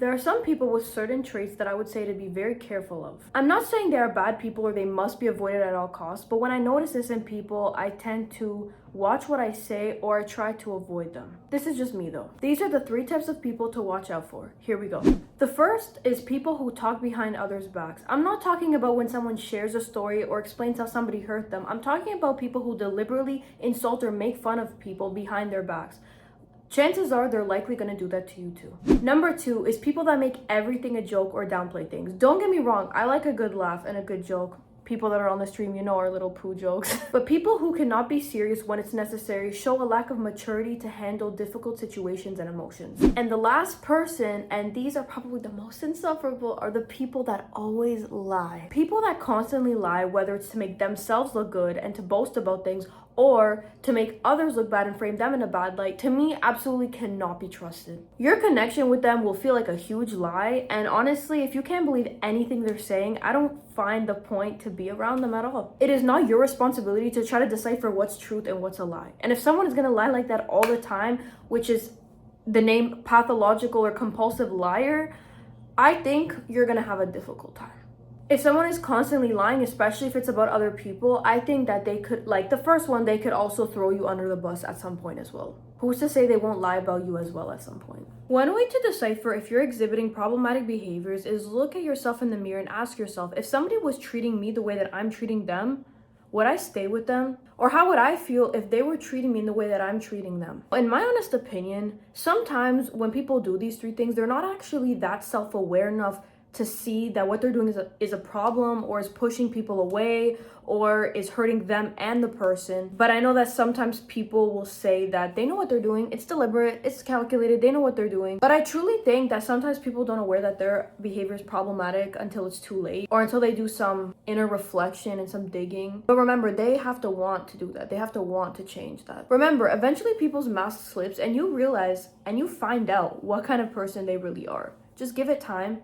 There are some people with certain traits that I would say to be very careful of. I'm not saying they are bad people or they must be avoided at all costs, but when I notice this in people, I tend to watch what I say or I try to avoid them. This is just me though. These are the 3 types of people to watch out for. Here we go. The first is people who talk behind others' backs. I'm not talking about when someone shares a story or explains how somebody hurt them. I'm talking about people who deliberately insult or make fun of people behind their backs. Chances are they're likely going to do that to you too. Number 2 is people that make everything a joke or downplay things. Don't get me wrong, I like a good laugh and a good joke. People that are on the stream, you know, our little poo jokes. But people who cannot be serious when it's necessary show a lack of maturity to handle difficult situations and emotions. And the last person, and these are probably the most insufferable, are the people that always lie. People that constantly lie, whether it's to make themselves look good and to boast about things, or to make others look bad and frame them in a bad light, to me, absolutely cannot be trusted. Your connection with them will feel like a huge lie, and honestly, if you can't believe anything they're saying, I don't find the point to be around them at all. It is not your responsibility to try to decipher what's truth and what's a lie. And if someone is gonna lie like that all the time, which is the name pathological or compulsive liar, I think you're gonna have a difficult time. If someone is constantly lying, especially if it's about other people, I think that they could, like the first one, they could also throw you under the bus at some point as well. Who's to say they won't lie about you as well at some point? One way to decipher if you're exhibiting problematic behaviors is look at yourself in the mirror and ask yourself, if somebody was treating me the way that I'm treating them, would I stay with them? Or how would I feel if they were treating me in the way that I'm treating them? In my honest opinion, sometimes when people do these 3 things, they're not actually that self-aware enough to see that what they're doing is a problem, or is pushing people away, or is hurting them and the person. But I know that sometimes people will say that they know what they're doing, it's deliberate, it's calculated, they know what they're doing. But I truly think that sometimes people don't aware that their behavior is problematic until it's too late, or until they do some inner reflection and some digging. But remember, they have to want to do that. They have to want to change that. Remember, eventually people's mask slips and you realize and you find out what kind of person they really are. Just give it time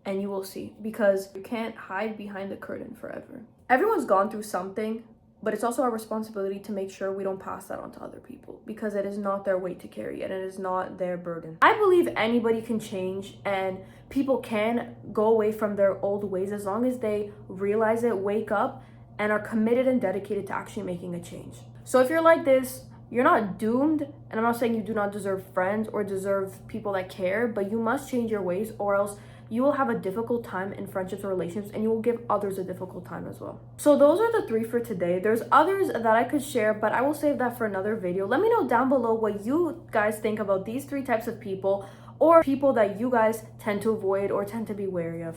and you will see, because you can't hide behind the curtain forever. Everyone's gone through something, but it's also our responsibility to make sure we don't pass that on to other people, because it is not their weight to carry and it is not their burden. I believe anybody can change and people can go away from their old ways as long as they realize it, wake up, and are committed and dedicated to actually making a change. So if you're like this, you're not doomed, and I'm not saying you do not deserve friends or deserve people that care, but you must change your ways, or else you will have a difficult time in friendships or relationships, and you will give others a difficult time as well. So those are the 3 for today. There's others that I could share, but I will save that for another video. Let me know down below what you guys think about these 3 types of people, or people that you guys tend to avoid or tend to be wary of.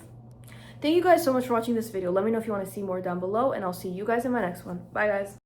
Thank you guys so much for watching this video. Let me know if you want to see more down below, and I'll see you guys in my next one. Bye guys.